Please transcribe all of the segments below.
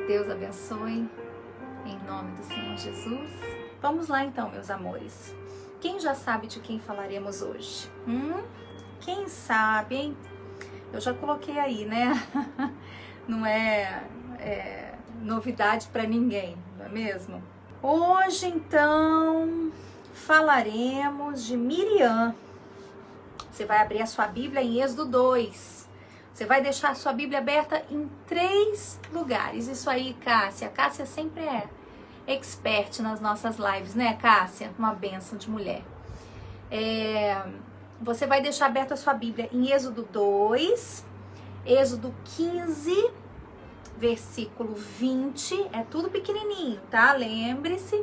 Deus abençoe, em nome do Senhor Jesus. Vamos lá então, meus amores. Quem já sabe de quem falaremos hoje? Quem sabe, hein? Eu já coloquei aí, né? Não é novidade para ninguém, não é mesmo? Hoje, então, falaremos de Miriam. Você vai abrir a sua Bíblia em Êxodo 2. Você vai deixar a sua Bíblia aberta em 3 lugares. Isso aí, Cássia. A Cássia sempre é expert nas nossas lives, né, Cássia? Uma bênção de mulher. Você vai deixar aberta a sua Bíblia em Êxodo 2, Êxodo 15, versículo 20. É tudo pequenininho, tá? Lembre-se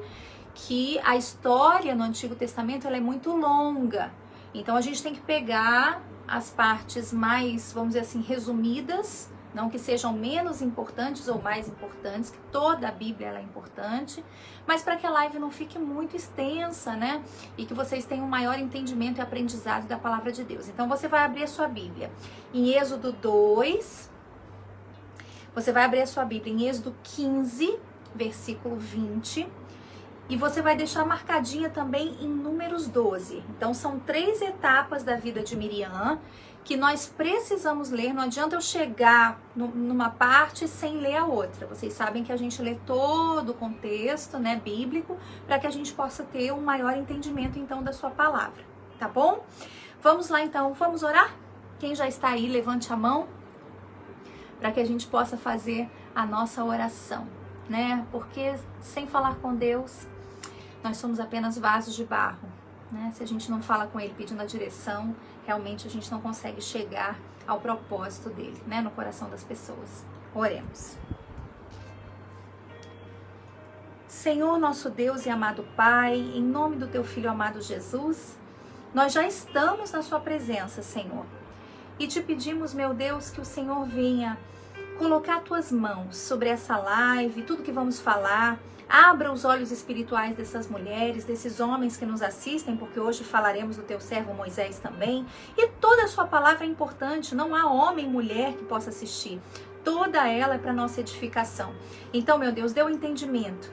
que a história no Antigo Testamento ela é muito longa. Então a gente tem que pegar as partes mais, vamos dizer assim, resumidas, não que sejam menos importantes ou mais importantes, que toda a Bíblia ela é importante, mas para que a live não fique muito extensa, né? E que vocês tenham um maior entendimento e aprendizado da palavra de Deus. Então você vai abrir a sua Bíblia em Êxodo 2, você vai abrir a sua Bíblia em Êxodo 15, versículo 20, e você vai deixar marcadinha também em Números 12. Então são 3 etapas da vida de Miriam que nós precisamos ler. Não adianta eu chegar numa parte sem ler a outra. Vocês sabem que a gente lê todo o contexto, né, bíblico, para que a gente possa ter um maior entendimento então da sua palavra, tá bom? Vamos lá então, vamos orar? Quem já está aí, levante a mão para que a gente possa fazer a nossa oração, né? Porque sem falar com Deus, nós somos apenas vasos de barro, né? Se a gente não fala com Ele pedindo a direção, realmente a gente não consegue chegar ao propósito dele, né? No coração das pessoas. Oremos. Senhor, nosso Deus e amado Pai, em nome do Teu Filho amado Jesus, nós já estamos na Sua presença, Senhor. E te pedimos, meu Deus, que o Senhor venha colocar Tuas mãos sobre essa live, tudo que vamos falar. Abra os olhos espirituais dessas mulheres, desses homens que nos assistem, porque hoje falaremos do Teu servo Moisés também. E toda a Sua palavra é importante, não há homem e mulher que possa assistir. Toda ela é para nossa edificação. Então, meu Deus, dê o entendimento,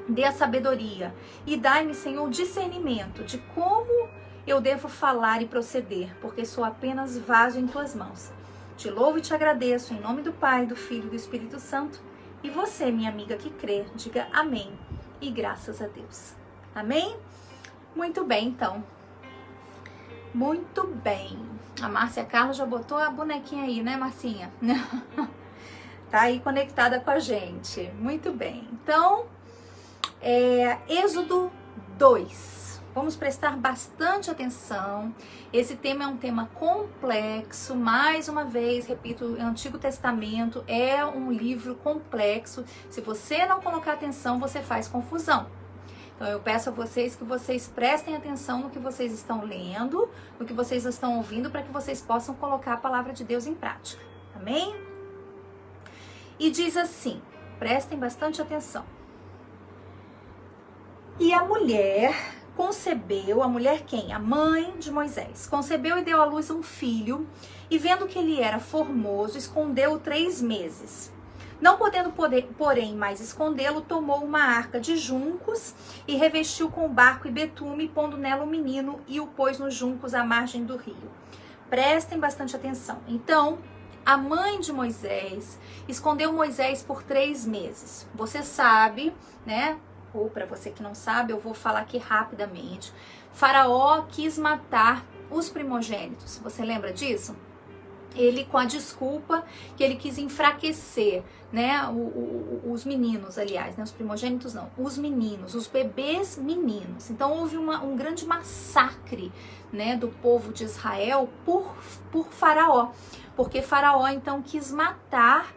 dê a sabedoria e dai-me, Senhor, o discernimento de como eu devo falar e proceder, porque sou apenas vaso em Tuas mãos. Te louvo e te agradeço em nome do Pai, do Filho e do Espírito Santo. E você, minha amiga que crê, diga amém e graças a Deus. Amém? Muito bem, então. Muito bem. A Márcia Carla já botou a bonequinha aí, né, Marcinha? Tá aí conectada com a gente. Muito bem. Então, Êxodo 2. Vamos prestar bastante atenção. Esse tema é um tema complexo. Mais uma vez, repito, o Antigo Testamento é um livro complexo. Se você não colocar atenção, você faz confusão. Então eu peço a vocês que vocês prestem atenção no que vocês estão lendo, no que vocês estão ouvindo, para que vocês possam colocar a palavra de Deus em prática. Amém? E diz assim, prestem bastante atenção. E a mulher concebeu, a mulher quem? A mãe de Moisés. Concebeu e deu à luz um filho, e vendo que ele era formoso, escondeu-o 3 meses. Não podendo, porém, mais escondê-lo, tomou uma arca de juncos e revestiu com barco e betume, pondo nela o menino e o pôs nos juncos à margem do rio. Prestem bastante atenção. Então, a mãe de Moisés escondeu Moisés por 3 meses. Você sabe, né? Ou para você que não sabe, eu vou falar aqui rapidamente. Faraó quis matar os primogênitos. Você lembra disso? Ele, com a desculpa que ele quis enfraquecer, né, os meninos, aliás, né, os primogênitos não, os meninos, os bebês meninos. Então houve um grande massacre, né, do povo de Israel por Faraó, porque Faraó então quis matar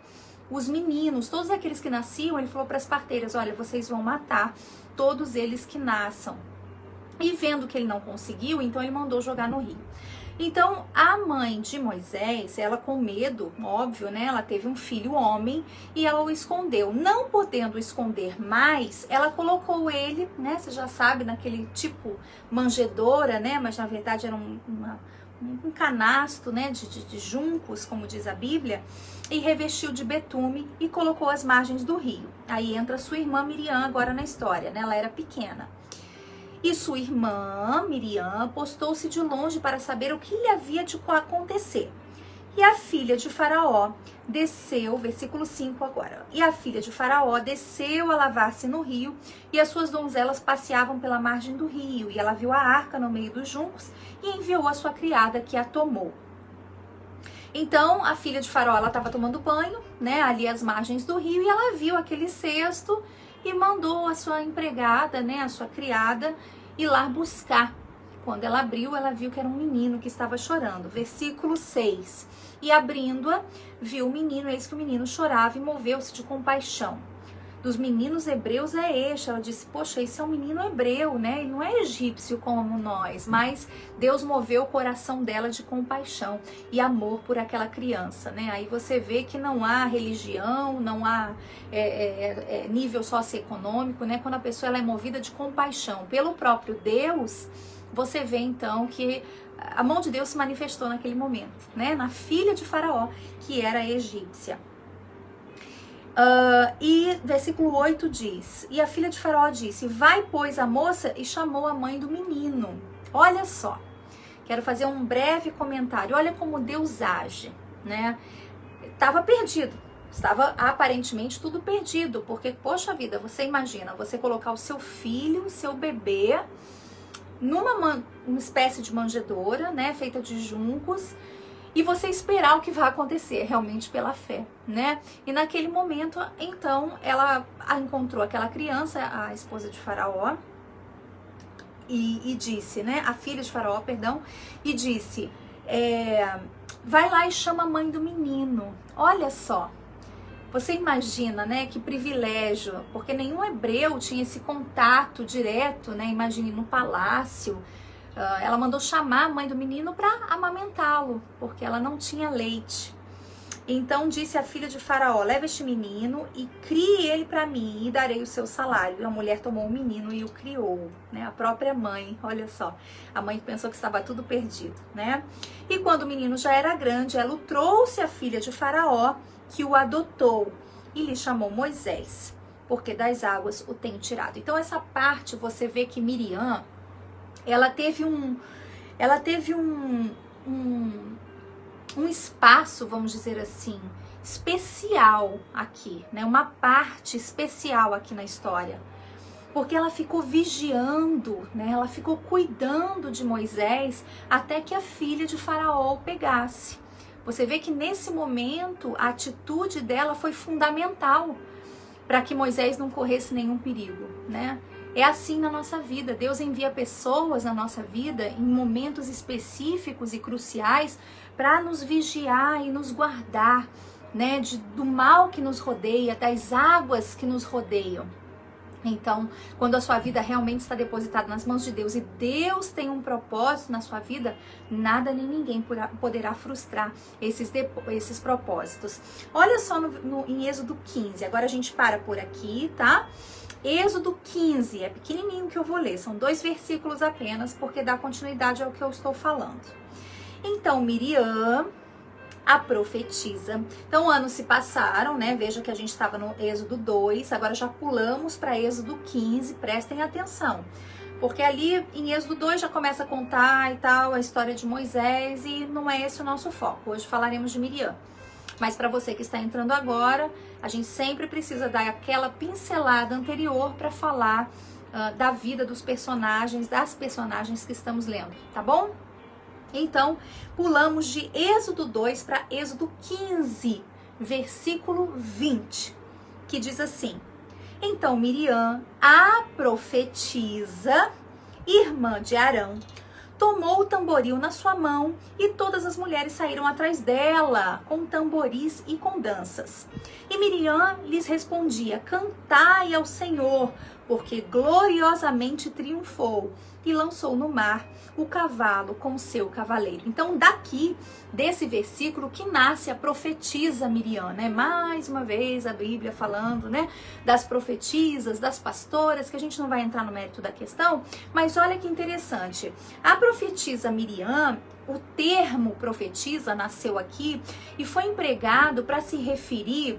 os meninos, todos aqueles que nasciam. Ele falou para as parteiras, olha, vocês vão matar todos eles que nasçam. E vendo que ele não conseguiu, então ele mandou jogar no rio. Então, a mãe de Moisés, ela com medo, óbvio, né? Ela teve um filho homem e ela o escondeu. Não podendo esconder mais, ela colocou ele, né? Você já sabe, naquele tipo manjedoura, né? Mas na verdade era um canasto, né, de juncos, como diz a Bíblia, e revestiu de betume e colocou às margens do rio. Aí entra sua irmã Miriam agora na história, né? Ela era pequena. E sua irmã Miriam postou-se de longe para saber o que lhe havia de acontecer. E a filha de Faraó desceu, versículo 5 agora. E a filha de Faraó desceu a lavar-se no rio, e as suas donzelas passeavam pela margem do rio. E ela viu a arca no meio dos juncos e enviou a sua criada, que a tomou. Então, a filha de Faraó, ela estava tomando banho, né, ali às margens do rio, e ela viu aquele cesto e mandou a sua empregada, né, a sua criada, ir lá buscar. Quando ela abriu, ela viu que era um menino que estava chorando. Versículo 6. E abrindo-a, viu o menino, eis que o menino chorava e moveu-se de compaixão. Dos meninos hebreus é este. Ela disse, poxa, esse é um menino hebreu, né? Ele não é egípcio como nós, mas Deus moveu o coração dela de compaixão e amor por aquela criança, né? Aí você vê que não há religião, não há nível socioeconômico, né? Quando a pessoa ela é movida de compaixão pelo próprio Deus, você vê então que a mão de Deus se manifestou naquele momento, né? Na filha de Faraó, que era egípcia. E versículo 8 diz, e a filha de Faraó disse, vai pois a moça, e chamou a mãe do menino. Olha só, quero fazer um breve comentário, olha como Deus age, né? Estava perdido, estava aparentemente tudo perdido, porque, poxa vida, você imagina, você colocar o seu filho, o seu bebê, numa espécie de manjedoura, né, feita de juncos, e você esperar o que vai acontecer realmente pela fé, né? E naquele momento, então, ela encontrou aquela criança, a esposa de Faraó, e disse, né? A filha de Faraó, perdão, e disse, vai lá e chama a mãe do menino. Olha só, você imagina, né? Que privilégio, porque nenhum hebreu tinha esse contato direto, né? Imagine no palácio. Ela mandou chamar a mãe do menino para amamentá-lo, porque ela não tinha leite. Então disse a filha de Faraó, leva este menino e crie ele para mim e darei o seu salário. E a mulher tomou o menino e o criou, né? A própria mãe, olha só. A mãe pensou que estava tudo perdido, né? E quando o menino já era grande, ela o trouxe à filha de Faraó, que o adotou e lhe chamou Moisés, porque das águas o tenho tirado. Então essa parte você vê que Miriam, ela teve um espaço, vamos dizer assim, especial aqui, né? Uma parte especial aqui na história, porque ela ficou vigiando, né? Ela ficou cuidando de Moisés até que a filha de Faraó o pegasse. Você vê que nesse momento a atitude dela foi fundamental para que Moisés não corresse nenhum perigo, né? É assim na nossa vida, Deus envia pessoas na nossa vida em momentos específicos e cruciais para nos vigiar e nos guardar, né, do mal que nos rodeia, das águas que nos rodeiam. Então, quando a sua vida realmente está depositada nas mãos de Deus e Deus tem um propósito na sua vida, nada nem ninguém poderá frustrar esses propósitos. Olha só em Êxodo 15, agora a gente para por aqui, tá? Êxodo 15, é pequenininho que eu vou ler, são 2 versículos apenas, porque dá continuidade ao que eu estou falando. Então, Miriam, a profetisa. Então, anos se passaram, né? Veja que a gente estava no Êxodo 2, agora já pulamos para Êxodo 15, prestem atenção. Porque ali em Êxodo 2 já começa a contar e tal, a história de Moisés, e não é esse o nosso foco. Hoje falaremos de Miriam. Mas para você que está entrando agora, a gente sempre precisa dar aquela pincelada anterior para falar da vida dos personagens, das personagens que estamos lendo, tá bom? Então, pulamos de Êxodo 2 para Êxodo 15, versículo 20, que diz assim: então Miriam, a profetisa, irmã de Arão, tomou o tamboril na sua mão e todas as mulheres saíram atrás dela com tamboris e com danças. E Miriam lhes respondia: cantai ao Senhor, porque gloriosamente triunfou e lançou no mar o cavalo com o seu cavaleiro. Então, daqui, desse versículo, que nasce a profetisa Miriam, né? Mais uma vez a Bíblia falando, né, das profetisas, das pastoras, que a gente não vai entrar no mérito da questão, mas olha que interessante. A profetisa Miriam, o termo profetisa nasceu aqui e foi empregado para se referir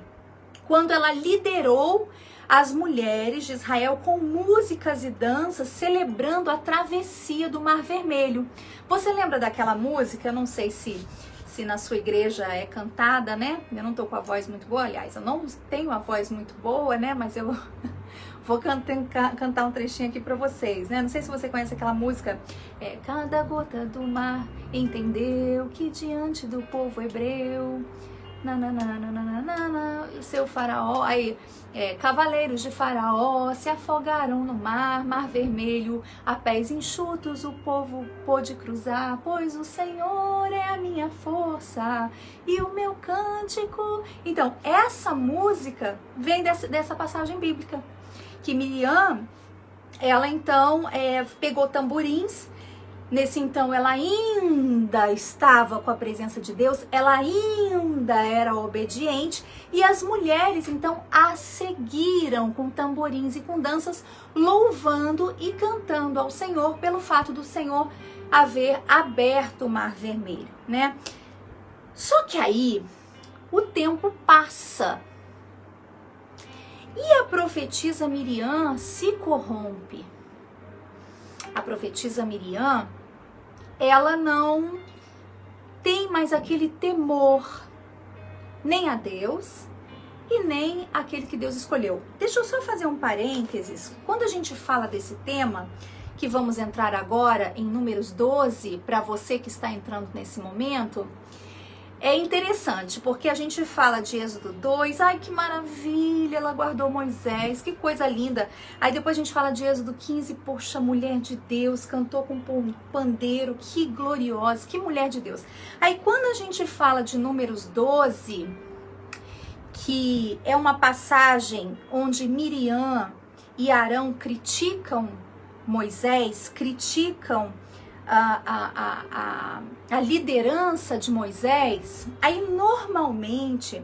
quando ela liderou as mulheres de Israel com músicas e danças, celebrando a travessia do Mar Vermelho. Você lembra daquela música? Eu não sei se na sua igreja é cantada, né? Eu não tô com a voz muito boa, aliás, eu não tenho a voz muito boa, né? Mas eu vou cantar um trechinho aqui pra vocês, né? Não sei se você conhece aquela música. Cada gota do mar entendeu que diante do povo hebreu... o seu faraó, aí, cavaleiros de faraó se afogaram no mar vermelho, a pés enxutos o povo pôde cruzar, pois o Senhor é a minha força e o meu cântico. Então, essa música vem dessa passagem bíblica, que Miriam, ela então pegou tamborins. Nesse então, ela ainda estava com a presença de Deus, ela ainda era obediente, e as mulheres então a seguiram com tamborins e com danças, louvando e cantando ao Senhor pelo fato do Senhor haver aberto o Mar Vermelho, né? Só que aí o tempo passa e a profetisa Miriam se corrompe. A profetisa Miriam, ela não tem mais aquele temor, nem a Deus e nem aquele que Deus escolheu. Deixa eu só fazer um parênteses. Quando a gente fala desse tema, que vamos entrar agora em Números 12, para você que está entrando nesse momento, é interessante, porque a gente fala de Êxodo 2, ai que maravilha, ela guardou Moisés, que coisa linda. Aí depois a gente fala de Êxodo 15, poxa, mulher de Deus, cantou com pandeiro, que gloriosa, que mulher de Deus. Aí quando a gente fala de Números 12, que é uma passagem onde Miriam e Arão criticam Moisés, criticam a liderança de Moisés, aí normalmente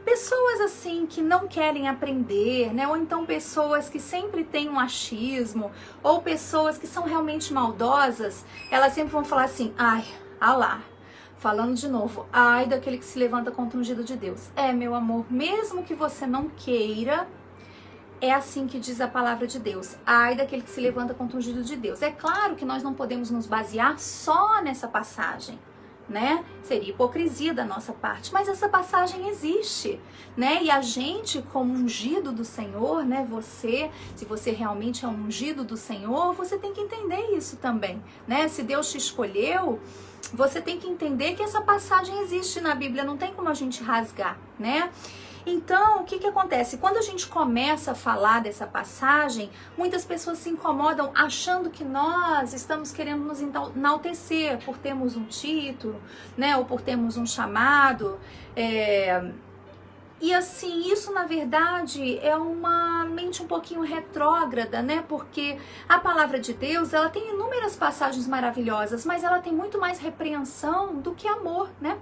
pessoas assim que não querem aprender, né? Ou então pessoas que sempre têm um achismo, ou pessoas que são realmente maldosas, elas sempre vão falar assim, ai, lá, falando de novo, ai daquele que se levanta contra o ungido de Deus. Meu amor, mesmo que você não queira, é assim que diz a palavra de Deus. Ai daquele que se levanta contra o ungido de Deus. É claro que nós não podemos nos basear só nessa passagem, né? Seria hipocrisia da nossa parte, mas essa passagem existe, né? E a gente, como ungido do Senhor, né? Você, se você realmente é um ungido do Senhor, você tem que entender isso também, né? Se Deus te escolheu, você tem que entender que essa passagem existe na Bíblia, não tem como a gente rasgar, né? Então, o que acontece? Quando a gente começa a falar dessa passagem, muitas pessoas se incomodam achando que nós estamos querendo nos enaltecer por termos um título, né? Ou por termos um chamado. E assim, isso na verdade é uma mente um pouquinho retrógrada, né? Porque a palavra de Deus, ela tem inúmeras passagens maravilhosas, mas ela tem muito mais repreensão do que amor, né?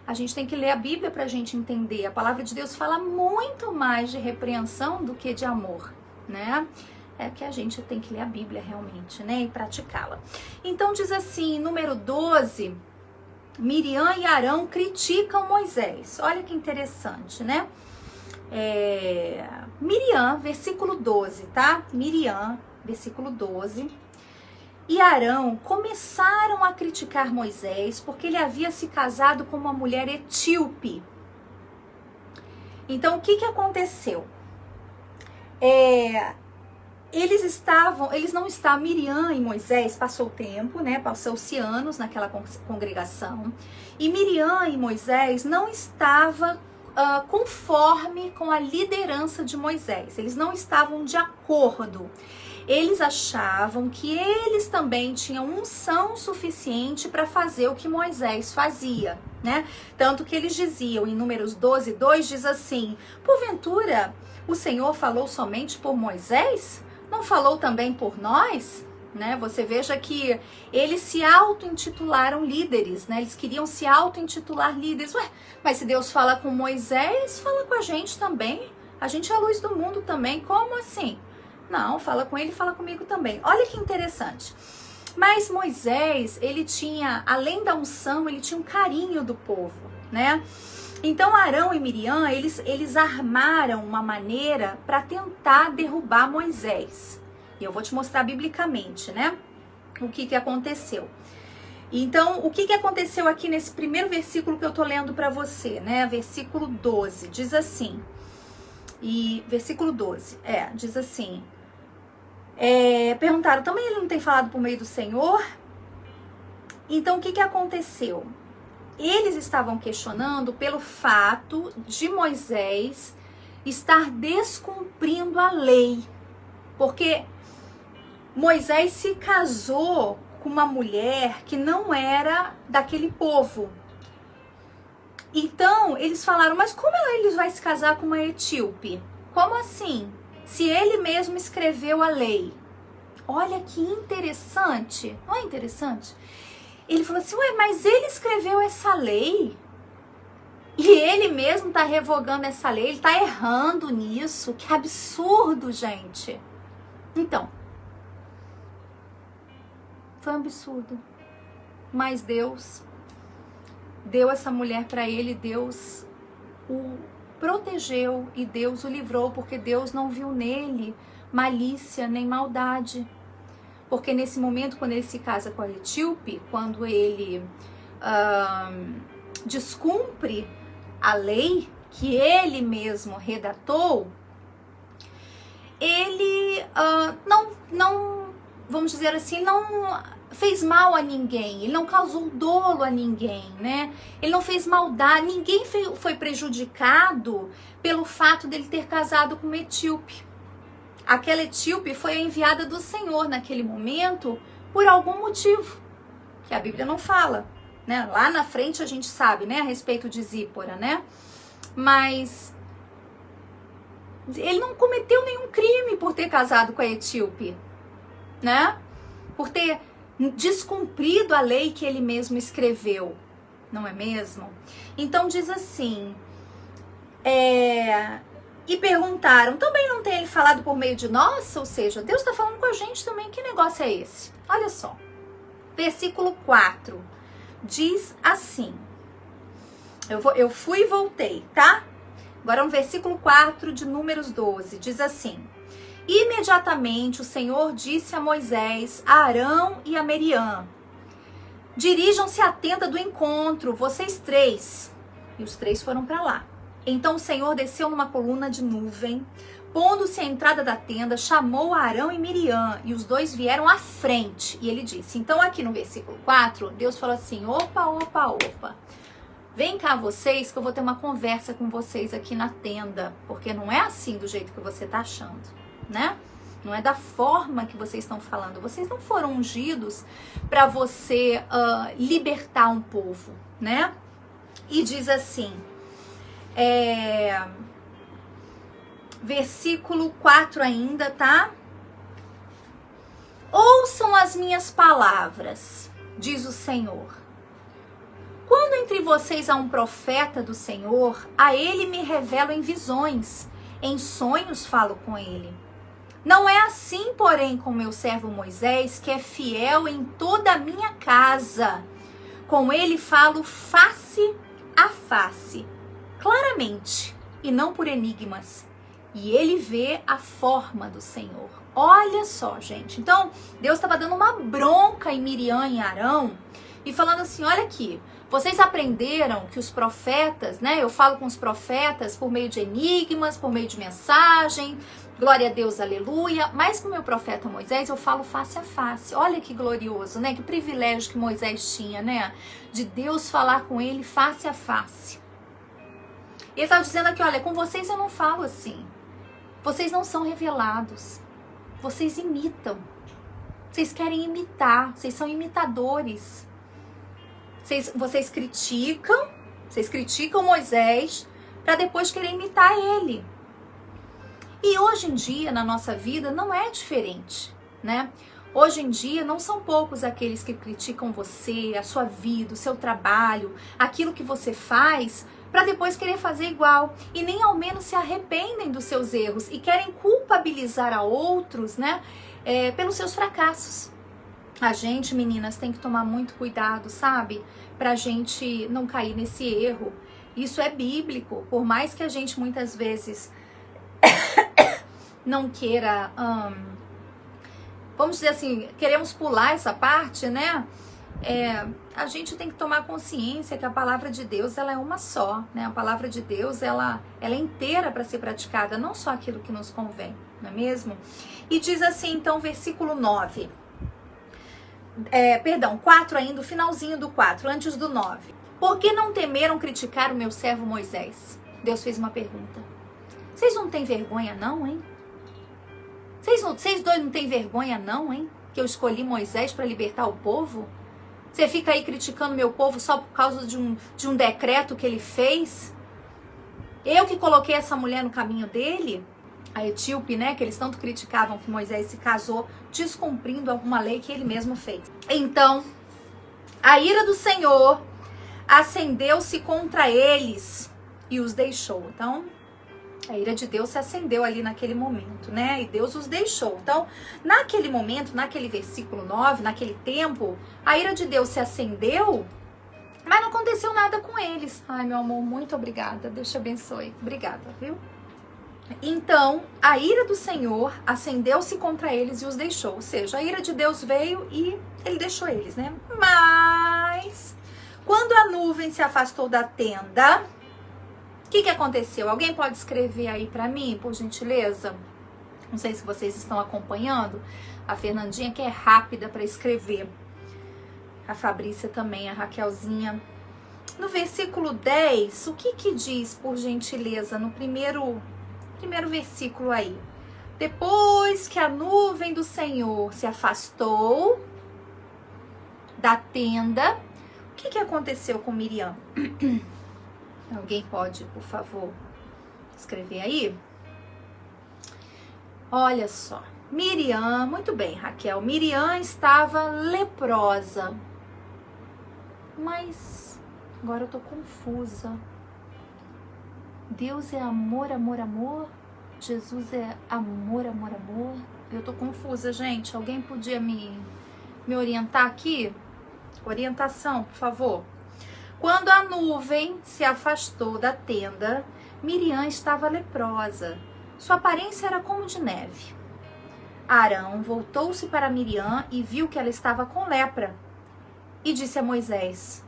A gente tem que ler a Bíblia para a gente entender. A palavra de Deus fala muito mais de repreensão do que de amor, né? É que a gente tem que ler a Bíblia realmente, né? E praticá-la. Então diz assim, número 12, Miriam e Arão criticam Moisés. Olha que interessante, né? Miriam, versículo 12, tá? Miriam, versículo 12. E Arão começaram a criticar Moisés porque ele havia se casado com uma mulher etíope. Então, o que aconteceu? Eles não estavam, Miriam e Moisés passou o tempo, né? Passou-se anos naquela congregação. E Miriam e Moisés não estavam conforme com a liderança de Moisés. Eles não estavam de acordo. eles achavam que eles também tinham unção suficiente para fazer o que Moisés fazia, né? Tanto que eles diziam, em Números 12:2, diz assim: porventura o Senhor falou somente por Moisés? Não falou também por nós? Né? Você veja que eles se auto-intitularam líderes, né? Eles queriam se auto-intitular líderes. Ué, mas se Deus fala com Moisés, fala com a gente também. A gente é a luz do mundo também. Como assim? Não, fala com ele, fala comigo também. Olha que interessante. Mas Moisés, ele tinha, além da unção, ele tinha um carinho do povo, né? Então Arão e Miriam, eles armaram uma maneira para tentar derrubar Moisés. E eu vou te mostrar biblicamente, né? O que aconteceu. Então, o que aconteceu aqui nesse primeiro versículo que eu tô lendo para você, né? Versículo 12, diz assim. E versículo 12, diz assim. Perguntaram, também ele não tem falado por meio do Senhor? Então, o que aconteceu? Eles estavam questionando pelo fato de Moisés estar descumprindo a lei. Porque Moisés se casou com uma mulher que não era daquele povo. Então, eles falaram, mas como ele vai se casar com uma etíope? Como assim? Se ele mesmo escreveu a lei. Olha que interessante. Não é interessante? Ele falou assim, ué, mas ele escreveu essa lei? E ele mesmo está revogando essa lei? Ele está errando nisso? Que absurdo, gente. Então, foi um absurdo. Mas Deus deu essa mulher para ele, Deus o protegeu e Deus o livrou, porque Deus não viu nele malícia nem maldade. Porque nesse momento, quando ele se casa com a etíope, quando ele descumpre a lei que ele mesmo redatou, ele não, vamos dizer assim, não fez mal a ninguém, ele não causou dolo a ninguém, né? Ele não fez maldade, ninguém foi prejudicado pelo fato dele ter casado com uma etíope. Aquela etíope foi a enviada do Senhor naquele momento por algum motivo, que a Bíblia não fala, né? Lá na frente a gente sabe, né, a respeito de Zípora, né? Mas ele não cometeu nenhum crime por ter casado com a etíope, né? Por ter descumprido a lei que ele mesmo escreveu, não é mesmo? Então diz assim, e perguntaram, também não tem ele falado por meio de nós? Ou seja, Deus está falando com a gente também, que negócio é esse? Olha só, versículo 4, diz assim, eu fui e voltei, tá? Agora no versículo 4 de Números 12, diz assim, imediatamente o Senhor disse a Moisés, a Arão e a Miriam, dirijam-se à tenda do encontro, vocês três. E os três foram para lá. Então o Senhor desceu numa coluna de nuvem, pondo-se à entrada da tenda, chamou Arão e Miriam, e os dois vieram à frente. E ele disse, então aqui no versículo 4, Deus falou assim, opa, vem cá vocês, que eu vou ter uma conversa com vocês aqui na tenda, porque não é assim do jeito que você tá achando, né? Não é da forma que vocês estão falando. Vocês não foram ungidos para você libertar um povo, né? E diz assim, versículo 4 ainda, tá? Ouçam as minhas palavras, diz o Senhor. Quando entre vocês há um profeta do Senhor, a ele me revelo em visões, em sonhos falo com ele. Não é assim, porém, com meu servo Moisés, que é fiel em toda a minha casa. Com ele falo face a face, claramente, e não por enigmas. E ele vê a forma do Senhor. Olha só, gente. Então, Deus estava dando uma bronca em Miriam e Arão e falando assim, olha aqui, vocês aprenderam que os profetas, né? Eu falo com os profetas por meio de enigmas, por meio de mensagem, glória a Deus, aleluia. Mas com o meu profeta Moisés eu falo face a face. Olha que glorioso, né? Que privilégio que Moisés tinha, né? De Deus falar com ele face a face. Ele estava dizendo aqui, olha, com vocês eu não falo assim. Vocês não são revelados. vocês imitam. Vocês querem imitar, vocês são imitadores. Vocês criticam Moisés para depois querer imitar ele. E hoje em dia, na nossa vida, não é diferente, né? Hoje em dia, não são poucos aqueles que criticam você, a sua vida, o seu trabalho, aquilo que você faz, para depois querer fazer igual. E nem ao menos se arrependem dos seus erros e querem culpabilizar a outros, né? Pelos seus fracassos. A gente, meninas, tem que tomar muito cuidado, sabe? Pra gente não cair nesse erro. Isso é bíblico. Por mais que a gente muitas vezes não queira, vamos dizer assim, queremos pular essa parte, né? A gente tem que tomar consciência que a palavra de Deus, ela é uma só, né? A palavra de Deus, ela é inteira para ser praticada, não só aquilo que nos convém, não é mesmo? E diz assim, então, versículo 9. 4 ainda, o finalzinho do 4, antes do 9. Por que não temeram criticar o meu servo Moisés? Deus fez uma pergunta. Vocês não têm vergonha não, hein? Vocês dois não têm vergonha não, hein? Que eu escolhi Moisés para libertar o povo? Você fica aí criticando meu povo só por causa de um decreto que ele fez? Eu que coloquei essa mulher no caminho dele? A etíope, né, que eles tanto criticavam que Moisés se casou, descumprindo alguma lei que ele mesmo fez. Então, a ira do Senhor acendeu-se contra eles e os deixou. Então, a ira de Deus se acendeu ali naquele momento, né, e Deus os deixou. Então, naquele momento, naquele versículo 9, naquele tempo, a ira de Deus se acendeu, mas não aconteceu nada com eles. Ai, meu amor, muito obrigada, Deus te abençoe. Obrigada, viu? Então, a ira do Senhor acendeu-se contra eles e os deixou. Ou seja, a ira de Deus veio e ele deixou eles, né? Mas, quando a nuvem se afastou da tenda, o que aconteceu? Alguém pode escrever aí pra mim, por gentileza? Não sei se vocês estão acompanhando. A Fernandinha, que é rápida para escrever. A Fabrícia também, a Raquelzinha. No versículo 10, o que diz, por gentileza, no primeiro versículo aí? Depois que a nuvem do Senhor se afastou da tenda, o que aconteceu com Miriam? Alguém pode, por favor, escrever aí? Olha só, Miriam, muito bem, Raquel, Miriam estava leprosa, mas agora eu tô confusa. Deus é amor, amor, amor. Jesus é amor, amor, amor. Eu tô confusa, gente. Alguém podia me orientar aqui? Orientação, por favor. Quando a nuvem se afastou da tenda, Miriam estava leprosa. Sua aparência era como de neve. Arão voltou-se para Miriam e viu que ela estava com lepra. E disse a Moisés: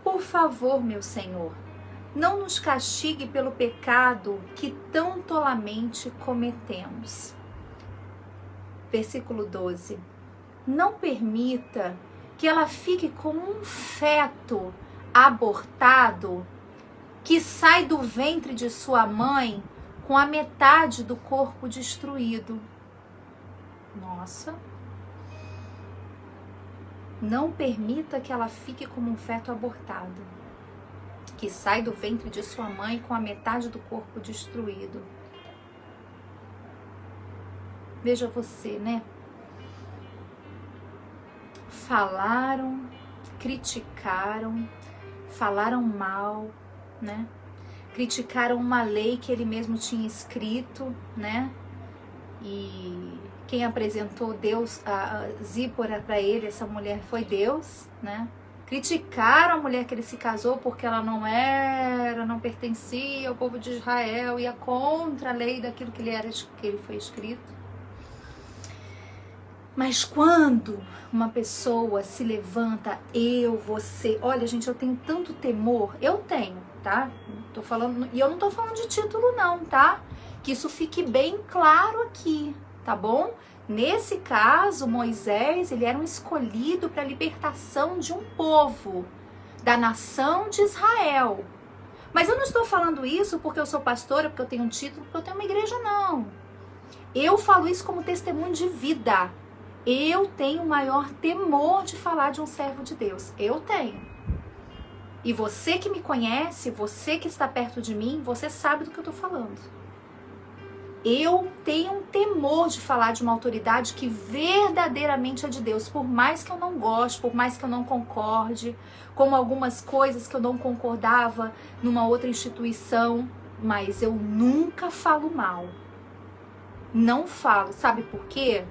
por favor, meu senhor, não nos castigue pelo pecado que tão tolamente cometemos. Versículo 12. Não permita que ela fique como um feto abortado que sai do ventre de sua mãe com a metade do corpo destruído. Nossa. Não permita que ela fique como um feto abortado que sai do ventre de sua mãe com a metade do corpo destruído. Veja você, né? Falaram, criticaram, falaram mal, né? Criticaram uma lei que ele mesmo tinha escrito, né? E quem apresentou Deus, a Zípora para ele, essa mulher, foi Deus, né? Criticaram a mulher que ele se casou porque ela não pertencia ao povo de Israel, ia contra a lei daquilo que ele foi escrito. Mas quando uma pessoa se levanta, você, olha, gente, eu tenho tanto temor, eu tenho, tá? Tô falando, e eu não tô falando de título não, tá? Que isso fique bem claro aqui, tá bom? Nesse caso, Moisés, ele era um escolhido para a libertação de um povo, da nação de Israel. Mas eu não estou falando isso porque eu sou pastora, porque eu tenho um título, porque eu tenho uma igreja, não. Eu falo isso como testemunho de vida. Eu tenho o maior temor de falar de um servo de Deus. Eu tenho. E você que me conhece, você que está perto de mim, você sabe do que eu estou falando. Eu tenho um temor de falar de uma autoridade que verdadeiramente é de Deus, por mais que eu não goste, por mais que eu não concorde, como algumas coisas que eu não concordava numa outra instituição, mas eu nunca falo mal. Não falo, sabe por quê?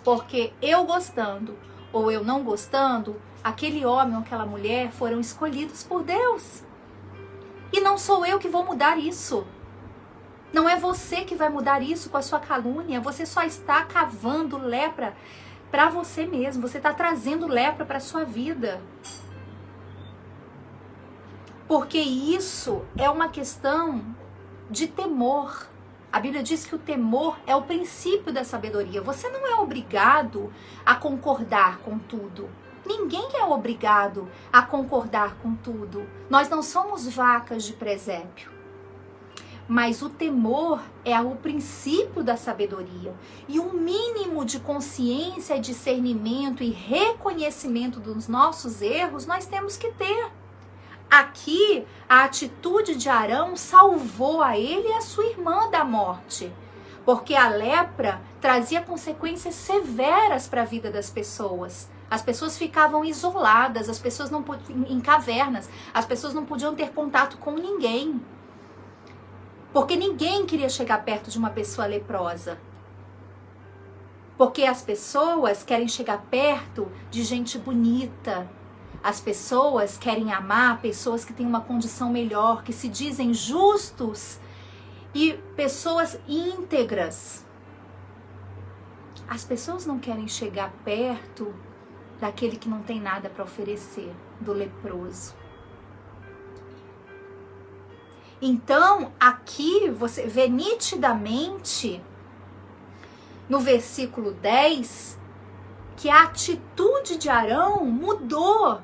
Porque eu gostando ou eu não gostando, aquele homem ou aquela mulher foram escolhidos por Deus. E não sou eu que vou mudar isso. Não é você que vai mudar isso com a sua calúnia. Você só está cavando lepra para você mesmo. Você está trazendo lepra para a sua vida. Porque isso é uma questão de temor. A Bíblia diz que o temor é o princípio da sabedoria. Você não é obrigado a concordar com tudo. Ninguém é obrigado a concordar com tudo. Nós não somos vacas de presépio. Mas o temor é o princípio da sabedoria. E um mínimo de consciência, discernimento e reconhecimento dos nossos erros nós temos que ter. Aqui, a atitude de Arão salvou a ele e a sua irmã da morte. Porque a lepra trazia consequências severas para a vida das pessoas. As pessoas ficavam isoladas, as pessoas não podiam, em cavernas, as pessoas não podiam ter contato com ninguém. Porque ninguém queria chegar perto de uma pessoa leprosa. Porque as pessoas querem chegar perto de gente bonita. As pessoas querem amar pessoas que têm uma condição melhor, que se dizem justos e pessoas íntegras. As pessoas não querem chegar perto daquele que não tem nada para oferecer, do leproso. Então, aqui você vê nitidamente, no versículo 10, que a atitude de Arão mudou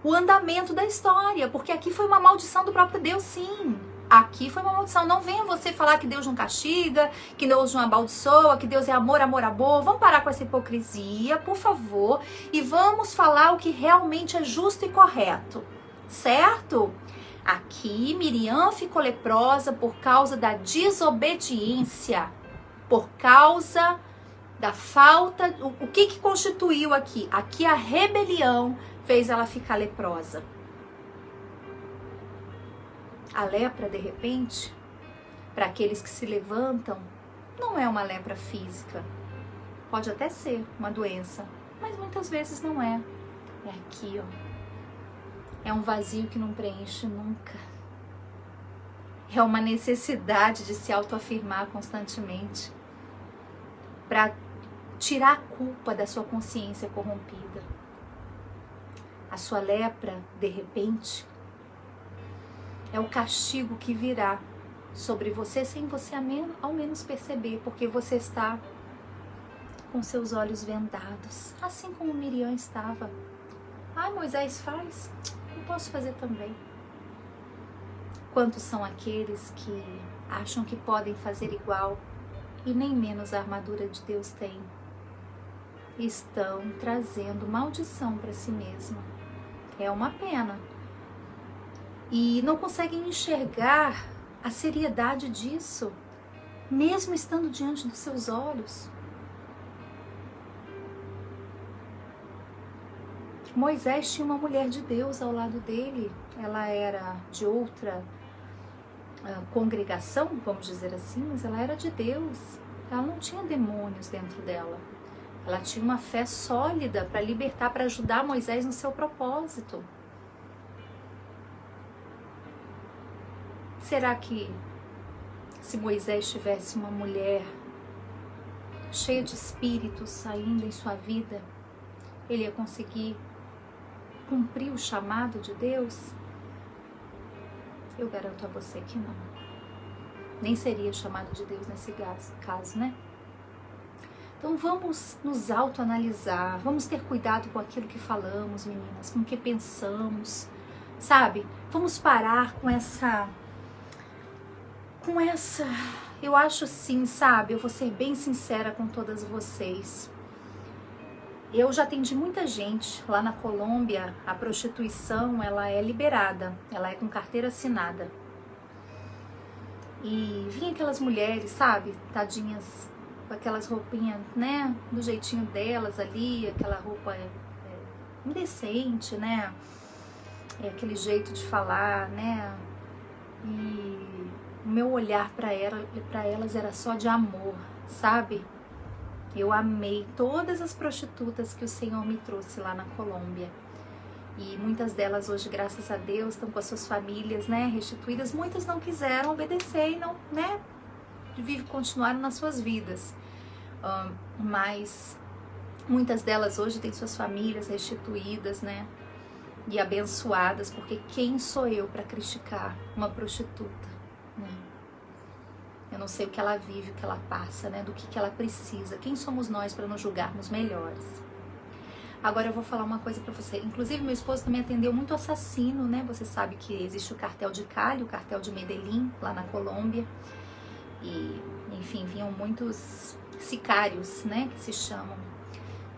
o andamento da história, porque aqui foi uma maldição do próprio Deus, sim. Aqui foi uma maldição. Não venha você falar que Deus não castiga, que Deus não amaldiçoa, que Deus é amor, amor, amor. Vamos parar com essa hipocrisia, por favor, e vamos falar o que realmente é justo e correto, certo? Aqui, Miriam ficou leprosa por causa da desobediência, por causa da falta. O que constituiu aqui? Aqui a rebelião fez ela ficar leprosa. A lepra, de repente, para aqueles que se levantam, não é uma lepra física. Pode até ser uma doença, mas muitas vezes não é. É aqui, ó. É um vazio que não preenche nunca. É uma necessidade de se autoafirmar constantemente para tirar a culpa da sua consciência corrompida. A sua lepra, de repente, é o castigo que virá sobre você sem você ao menos perceber, porque você está com seus olhos vendados, assim como Miriam estava. Ai, Moisés faz, eu posso fazer também. Quantos são aqueles que acham que podem fazer igual e nem menos a armadura de Deus tem? Estão trazendo maldição para si mesma. É uma pena. E não conseguem enxergar a seriedade disso, mesmo estando diante dos seus olhos. Moisés tinha uma mulher de Deus ao lado dele. Ela era de outra congregação, vamos dizer assim, mas ela era de Deus. Ela não tinha demônios dentro dela. Ela tinha uma fé sólida para libertar, para ajudar Moisés no seu propósito. Será que se Moisés tivesse uma mulher cheia de espíritos ainda em sua vida, ele ia conseguir cumprir o chamado de Deus? Eu garanto a você que não. Nem seria chamado de Deus nesse caso, né? Então vamos nos autoanalisar, vamos ter cuidado com aquilo que falamos, meninas, com o que pensamos, sabe? Vamos parar com essa eu acho sim, sabe? Eu vou ser bem sincera com todas vocês. Eu já atendi muita gente lá na Colômbia. A prostituição, ela é liberada, ela é com carteira assinada. E vinha aquelas mulheres, sabe? Tadinhas, com aquelas roupinhas, né? Do jeitinho delas ali, aquela roupa indecente, né? Aquele jeito de falar, né? E o meu olhar para elas era só de amor, sabe? Eu amei todas as prostitutas que o Senhor me trouxe lá na Colômbia. E muitas delas hoje, graças a Deus, estão com as suas famílias, né, restituídas. Muitas não quiseram obedecer e não, né, continuaram nas suas vidas. Mas muitas delas hoje têm suas famílias restituídas, né, e abençoadas, porque quem sou eu para criticar uma prostituta, né? Eu não sei o que ela vive, o que ela passa, né? Do que ela precisa. Quem somos nós para nos julgarmos melhores? Agora eu vou falar uma coisa para você. Inclusive, meu esposo também atendeu muito assassino, né? Você sabe que existe o cartel de Cali, o cartel de Medellín, lá na Colômbia. E, enfim, vinham muitos sicários, né? Que se chamam.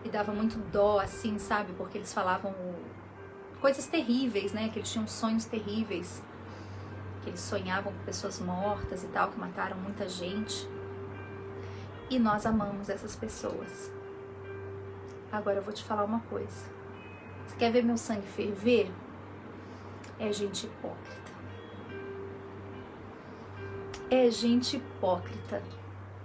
E dava muito dó, assim, sabe? Porque eles falavam coisas terríveis, né? Que eles tinham sonhos terríveis. Que eles sonhavam com pessoas mortas e tal, que mataram muita gente. E nós amamos essas pessoas. Agora eu vou te falar uma coisa. Você quer ver meu sangue ferver? É gente hipócrita. É gente hipócrita.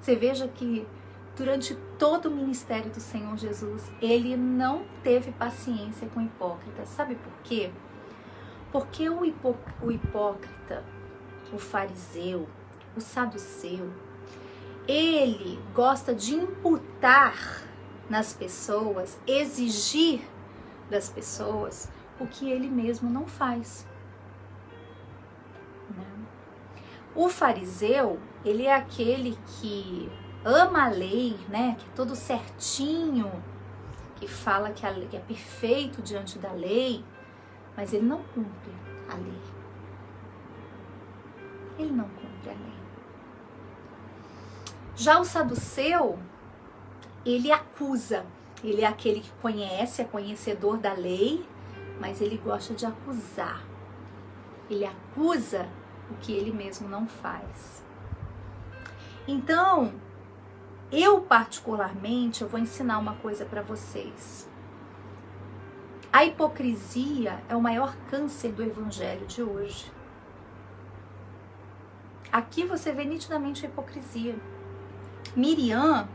Você veja que durante todo o ministério do Senhor Jesus, ele não teve paciência com hipócritas. Sabe por quê? Porque o hipócrita, o fariseu, o saduceu, ele gosta de imputar nas pessoas, exigir das pessoas o que ele mesmo não faz. Né? O fariseu, ele é aquele que ama a lei, né? Que é todo certinho, que fala que a lei é perfeito diante da lei, mas ele não cumpre a lei. Ele não cumpre a lei. Já o saduceu, ele acusa. Ele é aquele que conhece, é conhecedor da lei, mas ele gosta de acusar. Ele acusa o que ele mesmo não faz. Então, eu particularmente, eu vou ensinar uma coisa para vocês. A hipocrisia é o maior câncer do evangelho de hoje. Aqui você vê nitidamente a hipocrisia. Miriam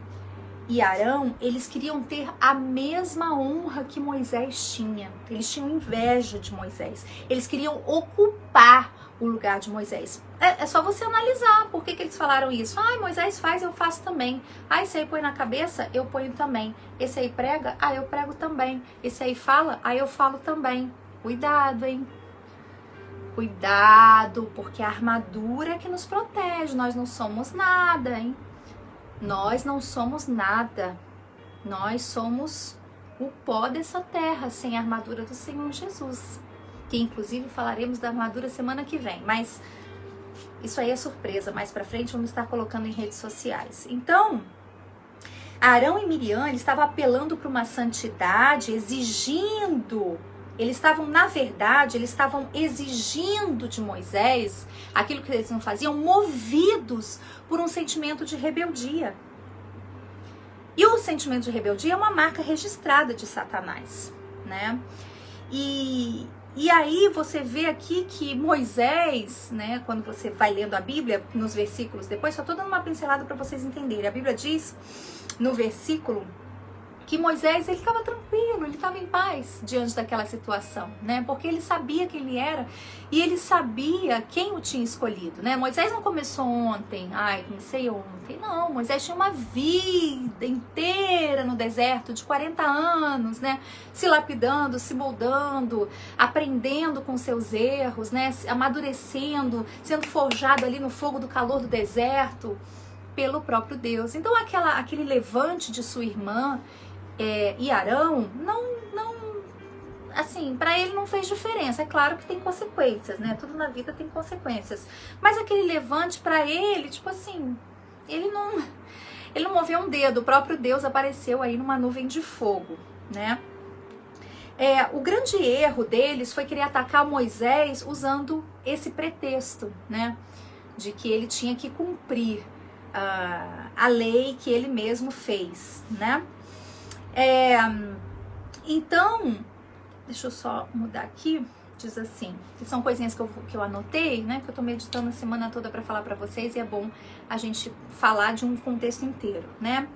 e Arão, eles queriam ter a mesma honra que Moisés tinha. Eles tinham inveja de Moisés. Eles queriam ocupar o lugar de Moisés. É só você analisar por que eles falaram isso. Moisés faz, eu faço também. Esse aí põe na cabeça, eu ponho também. Esse aí prega, eu prego também. Esse aí fala, eu falo também. Cuidado, hein? Cuidado, porque a armadura é que nos protege. Nós não somos nada, hein? Nós não somos nada. Nós somos o pó dessa terra, sem a armadura do Senhor Jesus. Que inclusive falaremos da armadura semana que vem. Mas isso aí é surpresa. Mais pra frente vamos estar colocando em redes sociais. Então, Arão e Miriam, eles estavam apelando para uma santidade, exigindo. Eles estavam, na verdade, eles estavam exigindo de Moisés aquilo que eles não faziam, movidos por um sentimento de rebeldia. E o sentimento de rebeldia é uma marca registrada de Satanás, né? E aí você vê aqui que Moisés, né, quando você vai lendo a Bíblia, nos versículos depois, só tô dando uma pincelada para vocês entenderem. A Bíblia diz, no versículo, que Moisés, ele estava tranquilo, ele estava em paz diante daquela situação, né? Porque ele sabia quem ele era e ele sabia quem o tinha escolhido, né? Moisés não começou ontem, comecei ontem. Não, Moisés tinha uma vida inteira no deserto de 40 anos, né? Se lapidando, se moldando, aprendendo com seus erros, né? Amadurecendo, sendo forjado ali no fogo do calor do deserto pelo próprio Deus. Então aquele levante de sua irmã e Arão, assim, para ele não fez diferença. É claro que tem consequências, né? Tudo na vida tem consequências. Mas aquele levante para ele, tipo assim, ele não moveu um dedo, o próprio Deus apareceu aí numa nuvem de fogo, né? O grande erro deles foi querer atacar Moisés usando esse pretexto, né? De que ele tinha que cumprir a lei que ele mesmo fez, né? Então, deixa eu só mudar aqui, diz assim, que são coisinhas que eu anotei, né? Que eu tô meditando a semana toda para falar para vocês e é bom a gente falar de um contexto inteiro, né?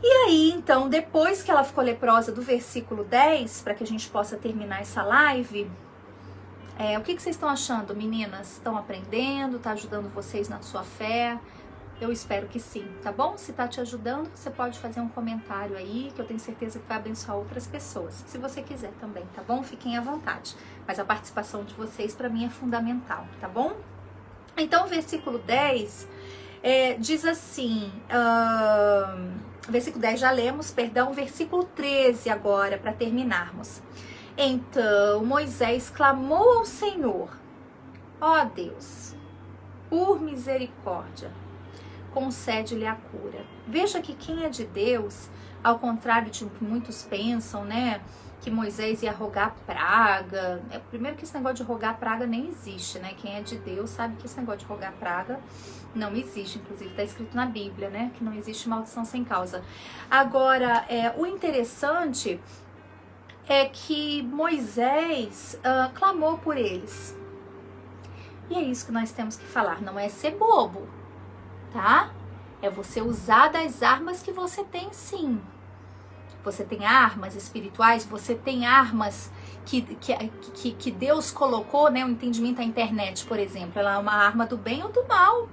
E aí, então, depois que ela ficou leprosa do versículo 10, para que a gente possa terminar essa live, o que vocês estão achando, meninas? Estão aprendendo? Tá ajudando vocês na sua fé? Eu espero que sim, tá bom? Se tá te ajudando, você pode fazer um comentário aí, que eu tenho certeza que vai abençoar outras pessoas. Se você quiser também, tá bom? Fiquem à vontade. Mas a participação de vocês, para mim, é fundamental, tá bom? Então, o versículo 10 diz assim... versículo 10 já lemos, perdão, versículo 13 agora, para terminarmos. Então, Moisés clamou ao Senhor: ó Deus, por misericórdia, concede-lhe a cura. Veja que quem é de Deus, ao contrário de que muitos pensam, né, que Moisés ia rogar praga. Primeiro que esse negócio de rogar praga nem existe, né? Quem é de Deus sabe que esse negócio de rogar praga não existe, inclusive está escrito na Bíblia, né? Que não existe maldição sem causa. Agora, o interessante é que Moisés clamou por eles. E é isso que nós temos que falar, não é ser bobo, tá? É você usar das armas que você tem, sim. Você tem armas espirituais, você tem armas que Deus colocou, né? O entendimento da internet, por exemplo, ela é uma arma do bem ou do mal.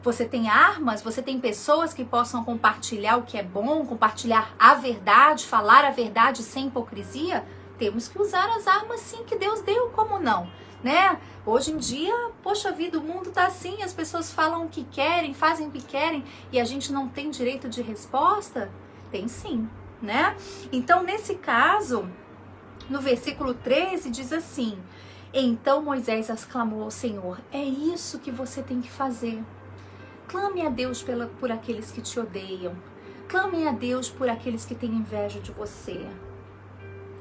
Você tem armas, você tem pessoas que possam compartilhar o que é bom, compartilhar a verdade, falar a verdade sem hipocrisia. Temos que usar as armas sim que Deus deu, como não, né? Hoje em dia, poxa vida, o mundo tá assim, as pessoas falam o que querem, fazem o que querem e a gente não tem direito de resposta? Tem sim, né? Então, nesse caso, no versículo 13 diz assim: então Moisés exclamou ao Senhor: é isso que você tem que fazer. Clame a Deus por aqueles que te odeiam. Clame a Deus por aqueles que têm inveja de você.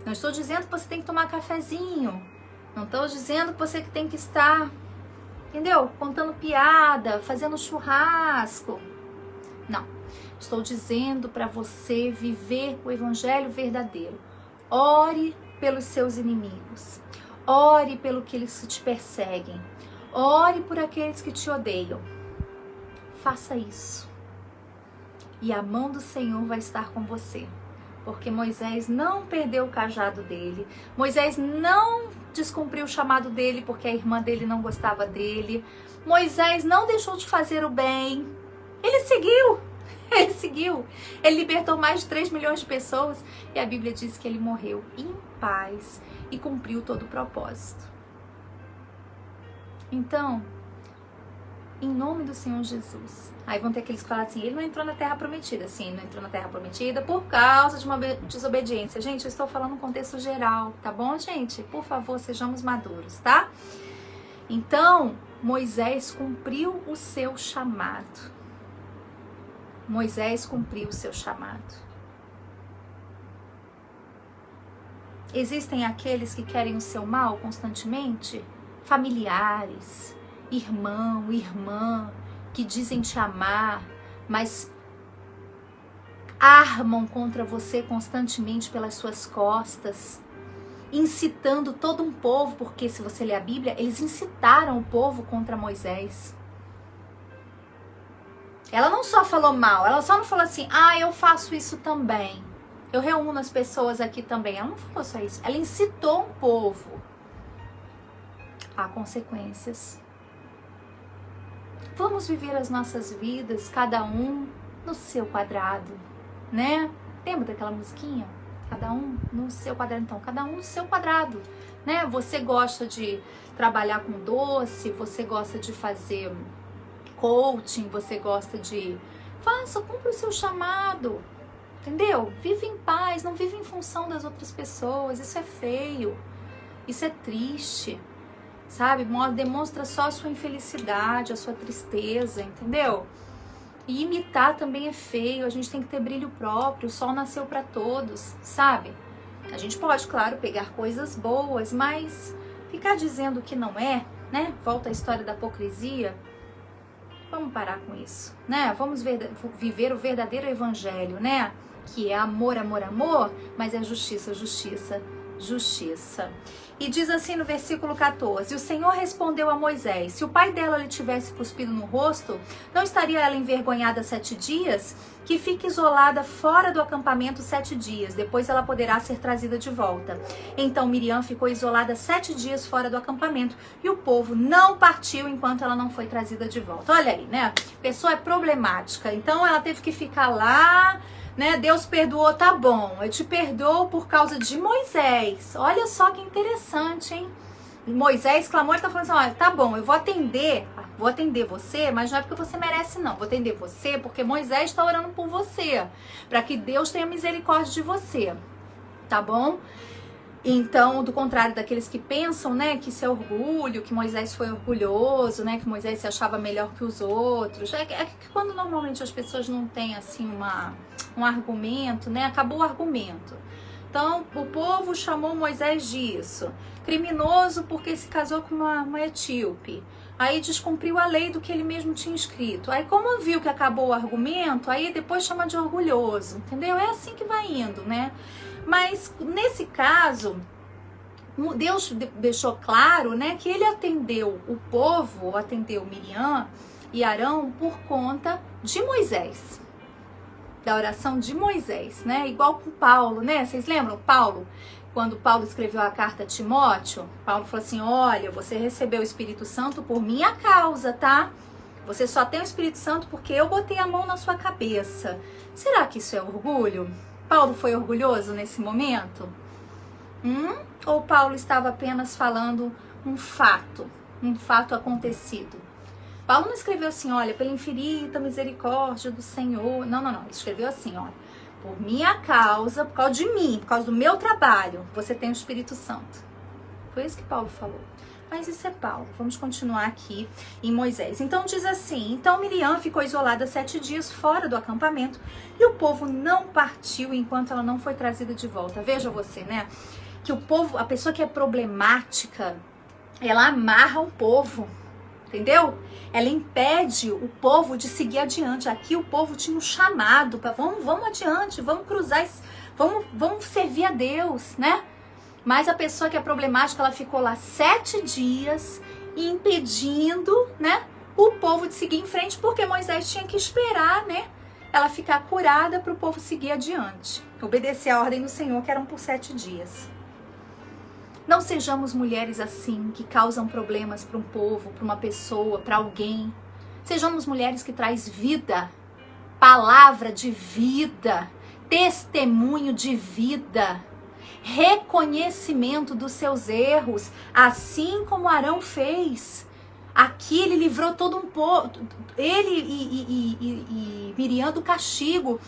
Não estou dizendo que você tem que tomar cafezinho. Não estou dizendo que você tem que estar, entendeu? Contando piada, fazendo churrasco. Não. Estou dizendo para você viver o evangelho verdadeiro. Ore pelos seus inimigos. Ore pelo aqueles que te perseguem. Ore por aqueles que te odeiam. Faça isso. E a mão do Senhor vai estar com você. Porque Moisés não perdeu o cajado dele. Moisés não descumpriu o chamado dele porque a irmã dele não gostava dele. Moisés não deixou de fazer o bem. Ele seguiu. Ele seguiu. Ele libertou mais de 3 milhões de pessoas. E a Bíblia diz que ele morreu em paz e cumpriu todo o propósito. Então, em nome do Senhor Jesus. Aí vão ter aqueles que falam assim: ele não entrou na Terra Prometida. Sim, não entrou na Terra Prometida por causa de uma desobediência. Gente, eu estou falando no contexto geral, tá bom, gente? Por favor, sejamos maduros, tá? Então, Moisés cumpriu o seu chamado. Moisés cumpriu o seu chamado. Existem aqueles que querem o seu mal constantemente? Familiares, irmão, irmã, que dizem te amar, mas armam contra você constantemente pelas suas costas, incitando todo um povo, porque se você ler a Bíblia, eles incitaram o povo contra Moisés. Ela não só falou mal, ela só não falou assim: eu faço isso também, eu reúno as pessoas aqui também. Ela não falou só isso, ela incitou um povo. Há consequências. Vamos viver as nossas vidas, cada um no seu quadrado, né? Lembra daquela musiquinha? Cada um no seu quadrado. Então, cada um no seu quadrado, né? Você gosta de trabalhar com doce, você gosta de fazer coaching, você gosta de... cumpra o seu chamado, entendeu? Vive em paz, não vive em função das outras pessoas. Isso é feio, isso é triste. Sabe? Demonstra só a sua infelicidade, a sua tristeza, entendeu? E imitar também é feio, a gente tem que ter brilho próprio, o sol nasceu para todos, sabe? A gente pode, claro, pegar coisas boas, mas ficar dizendo que não é, né? Volta a história da hipocrisia. Vamos parar com isso, né? Vamos viver o verdadeiro evangelho, né? Que é amor, amor, amor, mas é justiça, justiça, justiça. E diz assim no versículo 14, o Senhor respondeu a Moisés, se o pai dela lhe tivesse cuspido no rosto, não estaria ela envergonhada 7 dias? Que fique isolada fora do acampamento 7 dias, depois ela poderá ser trazida de volta. Então Miriam ficou isolada 7 dias fora do acampamento, e o povo não partiu enquanto ela não foi trazida de volta. Olha aí, né? A pessoa é problemática, então ela teve que ficar lá, né? Deus perdoou, tá bom, eu te perdoo por causa de Moisés. Olha só que interessante, hein? Moisés clamou, ele tá falando assim, olha, tá bom, eu vou atender você, mas não é porque você merece não, vou atender você porque Moisés está orando por você, para que Deus tenha misericórdia de você, tá bom? Então, do contrário daqueles que pensam, né, que isso é orgulho, que Moisés foi orgulhoso, né, que Moisés se achava melhor que os outros. É que quando normalmente as pessoas não têm, assim, um argumento, né, acabou o argumento. Então, o povo chamou Moisés disso. Criminoso porque se casou com uma etíope. Aí descumpriu a lei do que ele mesmo tinha escrito. Aí como viu que acabou o argumento, aí depois chama de orgulhoso, entendeu? É assim que vai indo, né? Mas nesse caso, Deus deixou claro, né, que ele atendeu o povo, atendeu Miriam e Arão por conta de Moisés. Da oração de Moisés, né? Igual com Paulo, né? Vocês lembram Paulo? Quando Paulo escreveu a carta a Timóteo, Paulo falou assim, olha, você recebeu o Espírito Santo por minha causa, tá? Você só tem o Espírito Santo porque eu botei a mão na sua cabeça. Será que isso é orgulho? Paulo foi orgulhoso nesse momento? Ou Paulo estava apenas falando um fato acontecido? Paulo não escreveu assim, olha, pela infinita misericórdia do Senhor. Não. Ele escreveu assim, olha, por minha causa, por causa de mim, por causa do meu trabalho, você tem o Espírito Santo. Foi isso que Paulo falou. Mas isso é Paulo. Vamos continuar aqui em Moisés. Então diz assim, então Miriam ficou isolada 7 dias fora do acampamento e o povo não partiu enquanto ela não foi trazida de volta. Veja você, né? Que o povo, a pessoa que é problemática, ela amarra o povo, entendeu? Ela impede o povo de seguir adiante. Aqui o povo tinha um chamado para vamos adiante, vamos cruzar, vamos servir a Deus, né? Mas a pessoa que é problemática, ela ficou lá 7 dias impedindo, né, o povo de seguir em frente, porque Moisés tinha que esperar, né, ela ficar curada para o povo seguir adiante. Obedecer a ordem do Senhor, que eram por 7 dias. Não sejamos mulheres assim, que causam problemas para um povo, para uma pessoa, para alguém. Sejamos mulheres que traz vida, palavra de vida, testemunho de vida, reconhecimento dos seus erros, assim como Arão fez. Aqui ele livrou todo um povo, ele e Miriam do castigo.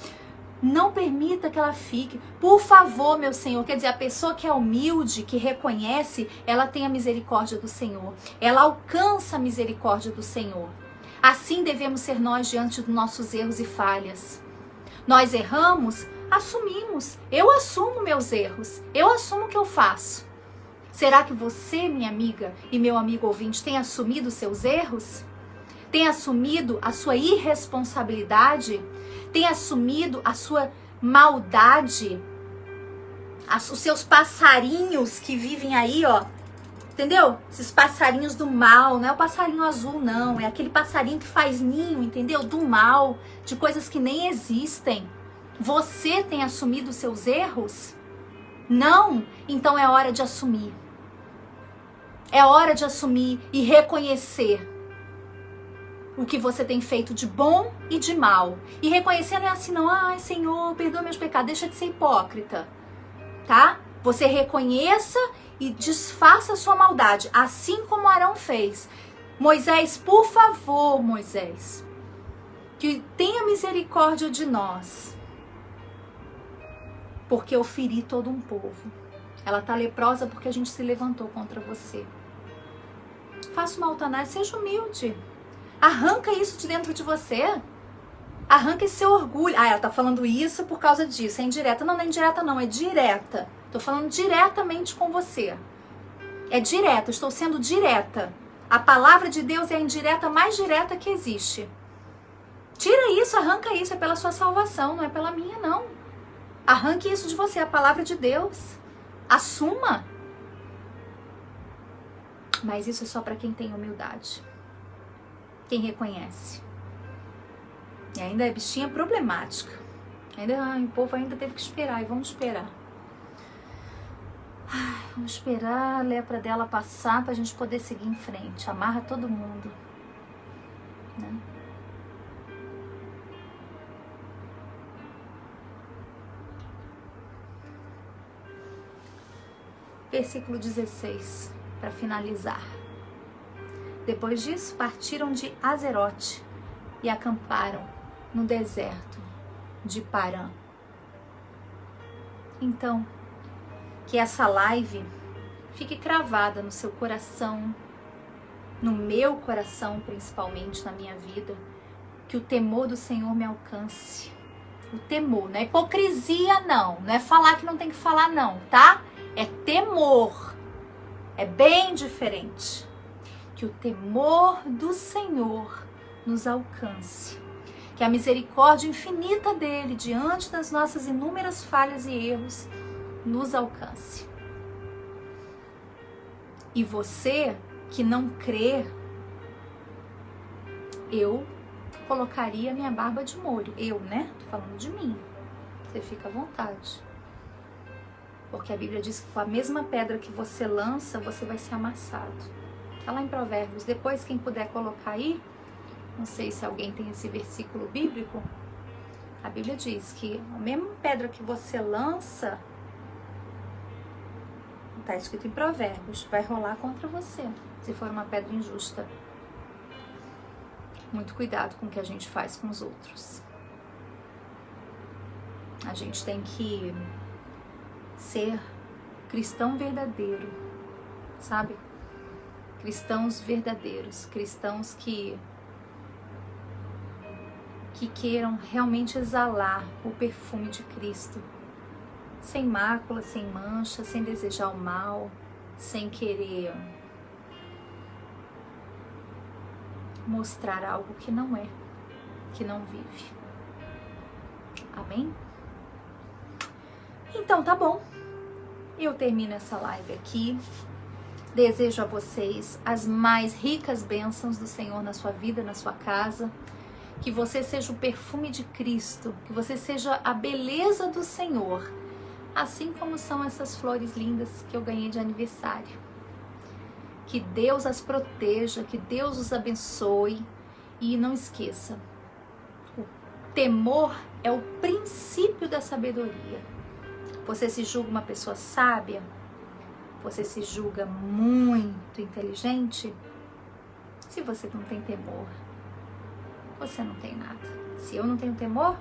Não permita que ela fique. Por favor, meu Senhor. Quer dizer, a pessoa que é humilde, que reconhece, ela tem a misericórdia do Senhor. Ela alcança a misericórdia do Senhor. Assim devemos ser nós diante dos nossos erros e falhas. Nós erramos, assumimos. Eu assumo meus erros. Eu assumo o que eu faço. Será que você, minha amiga e meu amigo ouvinte, tem assumido os seus erros? Tem assumido a sua irresponsabilidade? Tem assumido a sua maldade? Os seus passarinhos que vivem aí, ó. Entendeu? Esses passarinhos do mal, não é o passarinho azul, não. É aquele passarinho que faz ninho, entendeu? Do mal, de coisas que nem existem. Você tem assumido os seus erros? Não? Então é hora de assumir. É hora de assumir e reconhecer o que você tem feito de bom e de mal. E reconhecer não é assim, não. Ai, Senhor, perdoa meus pecados. Deixa de ser hipócrita, tá? Você reconheça e desfaça a sua maldade, assim como Arão fez. Moisés, por favor, Moisés, que tenha misericórdia de nós, porque eu feri todo um povo. Ela tá leprosa porque a gente se levantou contra você. Faça uma autoanálise, seja humilde. Arranca isso de dentro de você. Arranca esse orgulho. Ah, ela tá falando isso por causa disso. É indireta. Não, não é indireta não, é direta. Tô falando diretamente com você. É direta, estou sendo direta. A palavra de Deus é a indireta mais direta que existe. Tira isso, arranca isso, é pela sua salvação, não é pela minha não. Arranque isso de você, a palavra de Deus. Assuma. Mas isso é só para quem tem humildade. Quem reconhece. E ainda é bichinha problemática. Ainda, o povo ainda teve que esperar, e vamos esperar. Vamos esperar a lepra dela passar pra gente poder seguir em frente. Amarra todo mundo. Né? Versículo 16, para finalizar. Depois disso, partiram de Azerote e acamparam no deserto de Parã. Então, que essa live fique cravada no seu coração, no meu coração principalmente, na minha vida, que o temor do Senhor me alcance. O temor, não é hipocrisia não é falar que não tem que falar não, tá? É temor, é bem diferente. Que o temor do Senhor nos alcance. Que a misericórdia infinita dele, diante das nossas inúmeras falhas e erros, nos alcance. E você que não crê, eu colocaria minha barba de molho. Eu, né? Tô falando de mim. Você fica à vontade. Porque a Bíblia diz que com a mesma pedra que você lança, você vai ser amassado. Tá lá em Provérbios. Depois, quem puder colocar aí, não sei se alguém tem esse versículo bíblico, a Bíblia diz que a mesma pedra que você lança, tá escrito em Provérbios, vai rolar contra você, se for uma pedra injusta. Muito cuidado com o que a gente faz com os outros. A gente tem que ser cristão verdadeiro, sabe? Cristãos verdadeiros, cristãos que queiram realmente exalar o perfume de Cristo, sem mácula, sem mancha, sem desejar o mal, sem querer mostrar algo que não é, que não vive. Amém? Então tá bom, eu termino essa live aqui. Desejo a vocês as mais ricas bênçãos do Senhor na sua vida, na sua casa. Que você seja o perfume de Cristo, que você seja a beleza do Senhor, assim como são essas flores lindas que eu ganhei de aniversário. Que Deus as proteja, que Deus os abençoe e não esqueça, o temor é o princípio da sabedoria. Você se julga uma pessoa sábia? Você se julga muito inteligente? Se você não tem temor, você não tem nada. Se eu não tenho temor,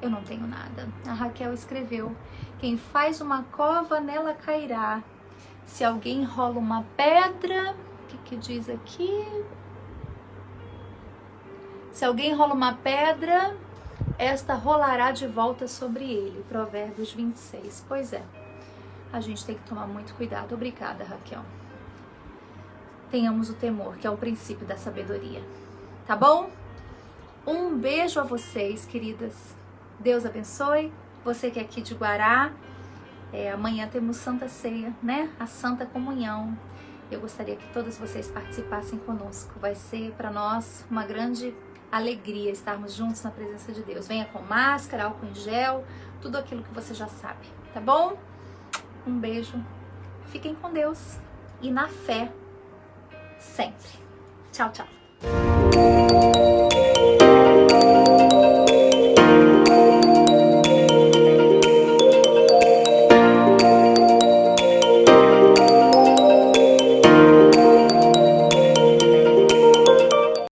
eu não tenho nada. A Raquel escreveu: quem faz uma cova, nela cairá. Se alguém rola uma pedra, o que diz aqui? Se alguém rola uma pedra, esta rolará de volta sobre ele. Provérbios 26. Pois é, a gente tem que tomar muito cuidado. Obrigada, Raquel. Tenhamos o temor, que é o princípio da sabedoria. Tá bom? Um beijo a vocês, queridas. Deus abençoe. Você que é aqui de Guará, amanhã temos Santa Ceia, né? A Santa Comunhão. Eu gostaria que todas vocês participassem conosco. Vai ser para nós uma grande alegria estarmos juntos na presença de Deus. Venha com máscara, álcool em gel, tudo aquilo que você já sabe, tá bom? Um beijo. Fiquem com Deus e na fé sempre. Tchau, tchau.